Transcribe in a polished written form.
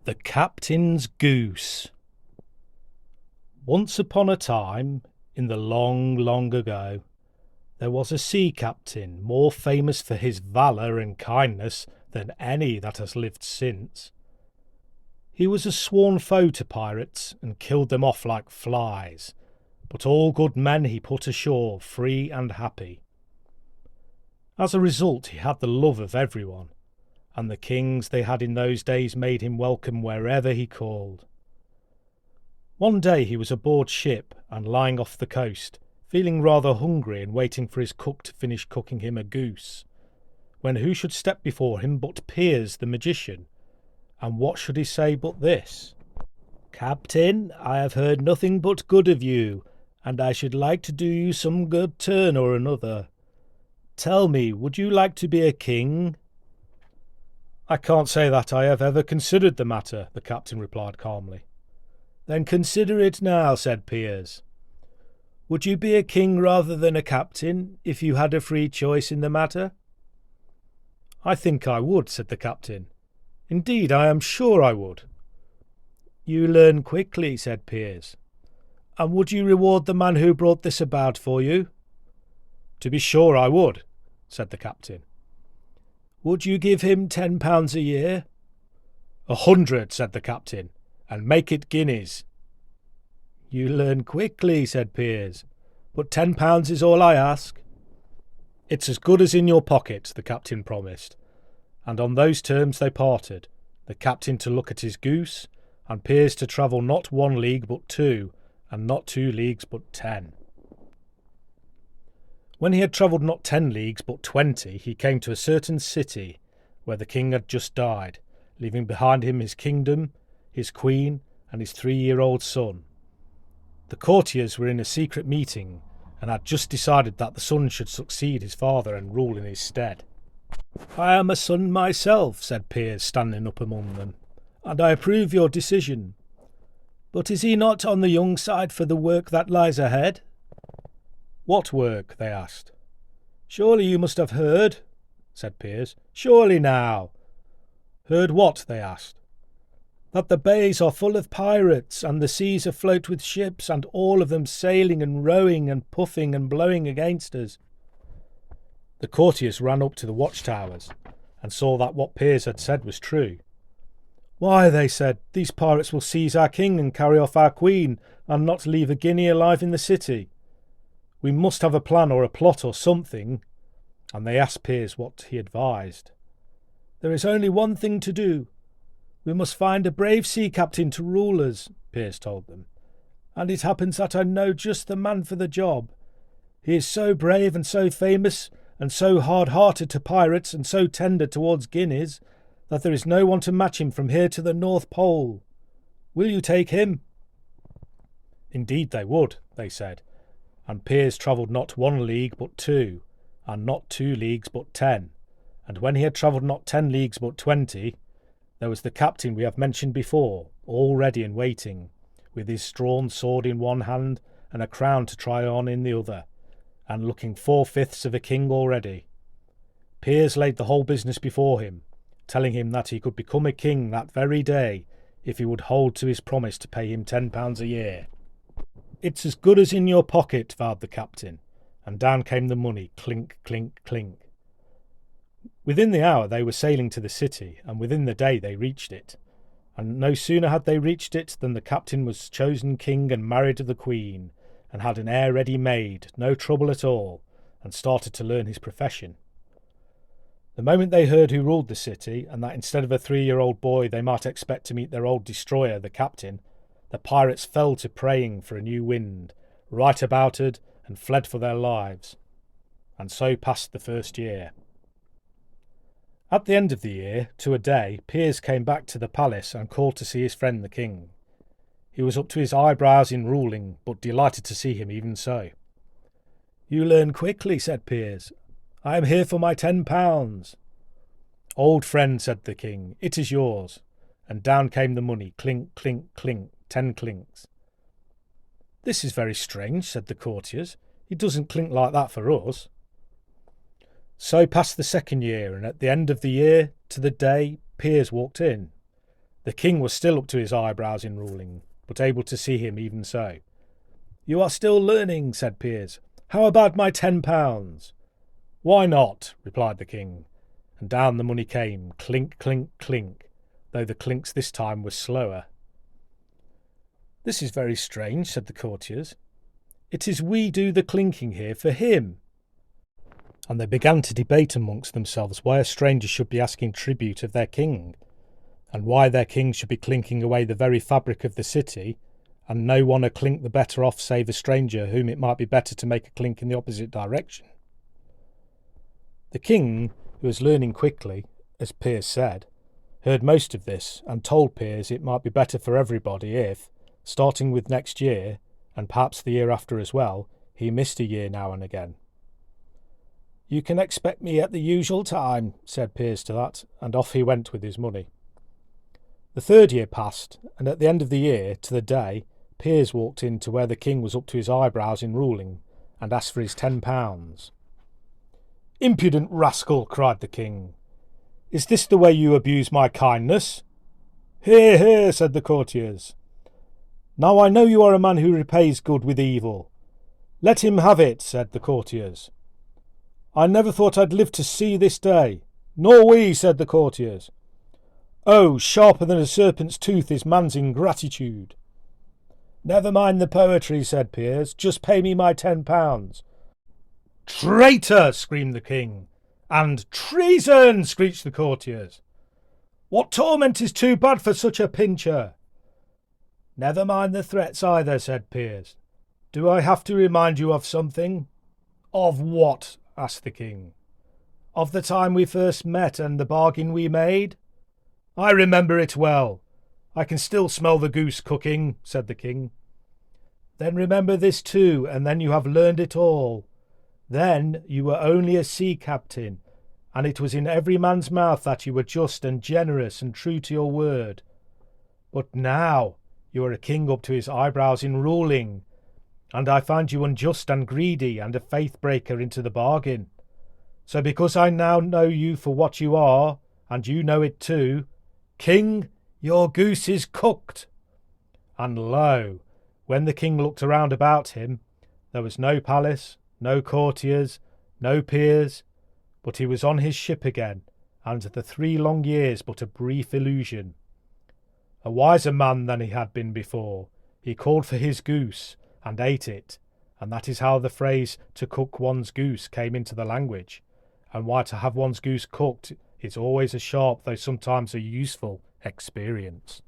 The Captain's Goose. Once upon a time, in the long, long ago, there was a sea captain more famous for his valour and kindness than any that has lived since. He was a sworn foe to pirates and killed them off like flies, but all good men he put ashore free and happy. As a result, he had the love of everyone, and the kings they had in those days made him welcome wherever he called. One day he was aboard ship and lying off the coast, feeling rather hungry and waiting for his cook to finish cooking him a goose, when who should step before him but Piers the magician, and what should he say but this? "Captain, I have heard nothing but good of you, and I should like to do you some good turn or another. Tell me, would you like to be a king?" "I can't say that I have ever considered the matter," the captain replied calmly. "Then consider it now," said Piers. "Would you be a king rather than a captain, if you had a free choice in the matter?" "I think I would," said the captain. "Indeed, I am sure I would." "You learn quickly," said Piers. "And would you reward the man who brought this about for you?" "To be sure I would," said the captain. "Would you give him £10 a year?" "100," said the captain, "and make it guineas." "You learn quickly," said Piers, "but £10 is all I ask." "It's as good as in your pocket," the captain promised, and on those terms they parted, the captain to look at his goose, and Piers to travel not 1 league but 2, and not 2 leagues but 10. When he had travelled not 10 leagues but 20, he came to a certain city where the king had just died, leaving behind him his kingdom, his queen, and his 3-year-old son. The courtiers were in a secret meeting and had just decided that the son should succeed his father and rule in his stead. "I am a son myself," said Piers, standing up among them, "and I approve your decision. But is he not on the young side for the work that lies ahead?" "What work?" they asked. "Surely you must have heard," said Piers. "Surely now." "Heard what?" they asked. "That the bays are full of pirates, and the seas afloat with ships, and all of them sailing and rowing and puffing and blowing against us." The courtiers ran up to the watchtowers and saw that what Piers had said was true. "Why," they said, "these pirates will seize our king and carry off our queen, and not leave a guinea alive in the city. We must have a plan or a plot or something." And they asked Piers what he advised. "There is only one thing to do. We must find a brave sea captain to rule us," Piers told them. "And it happens that I know just the man for the job. He is so brave and so famous, and so hard-hearted to pirates and so tender towards guineas, that there is no one to match him from here to the North Pole. Will you take him?" Indeed they would, they said, and Piers travelled not 1 league but 2, and not 2 leagues but 10, and when he had travelled not 10 leagues but 20, there was the captain we have mentioned before, all ready and waiting, with his drawn sword in one hand and a crown to try on in the other, and looking 4/5 of a king already. Piers laid the whole business before him, telling him that he could become a king that very day if he would hold to his promise to pay him £10 a year. "It's as good as in your pocket," vowed the captain, and down came the money, clink, clink, clink. Within the hour they were sailing to the city, and within the day they reached it. And no sooner had they reached it than the captain was chosen king and married to the queen, and had an heir ready made, no trouble at all, and started to learn his profession. The moment they heard who ruled the city, and that instead of a 3-year-old boy they might expect to meet their old destroyer, the captain, the pirates fell to praying for a new wind, right about it, and fled for their lives. And so passed the first year. At the end of the year, to a day, Piers came back to the palace and called to see his friend the king. He was up to his eyebrows in ruling, but delighted to see him even so. "You learn quickly," said Piers. "I am here for my £10. "Old friend," said the king, "it is yours." And down came the money, clink, clink, clink, 10 clinks. "This is very strange," said the courtiers. "It doesn't clink like that for us." So passed the second year, and at the end of the year, to the day, Piers walked in. The king was still up to his eyebrows in ruling, but able to see him even so. "You are still learning," said Piers. "How about my £10? "Why not?" replied the king, and down the money came, clink, clink, clink, though the clinks this time were slower. "This is very strange," said the courtiers. "It is we do the clinking here for him." And they began to debate amongst themselves why a stranger should be asking tribute of their king, and why their king should be clinking away the very fabric of the city, and no one a clink the better off save a stranger whom it might be better to make a clink in the opposite direction. The king, who was learning quickly, as Piers said, heard most of this and told Piers it might be better for everybody if, starting with next year, and perhaps the year after as well, he missed a year now and again. "You can expect me at the usual time," said Piers to that, and off he went with his money. The third year passed, and at the end of the year, to the day, Piers walked in to where the king was up to his eyebrows in ruling, and asked for his £10. "Impudent rascal!" cried the king. "Is this the way you abuse my kindness?" "Hear, hear!" said the courtiers. "Now I know you are a man who repays good with evil." "Let him have it," said the courtiers. "I never thought I'd live to see this day." "Nor we," said the courtiers. "Oh, sharper than a serpent's tooth is man's ingratitude." "Never mind the poetry," said Piers. "Just pay me my £10. "Traitor!" screamed the king. And "Treason!" screeched the courtiers. "What torment is too bad for such a pincher?" "Never mind the threats either," said Piers. "Do I have to remind you of something?" "Of what?" asked the king. "Of the time we first met and the bargain we made?" "I remember it well. I can still smell the goose cooking," said the king. "Then remember this too, and then you have learned it all. Then you were only a sea captain, and it was in every man's mouth that you were just and generous and true to your word. But now you are a king up to his eyebrows in ruling, and I find you unjust and greedy and a faith breaker into the bargain. So because I now know you for what you are, and you know it too, King, your goose is cooked." And lo, when the king looked around about him, there was no palace, no courtiers, no peers, but he was on his ship again, and the 3 long years but a brief illusion. A wiser man than he had been before, he called for his goose and ate it, and that is how the phrase "to cook one's goose" came into the language, and why to have one's goose cooked is always a sharp, though sometimes a useful, experience.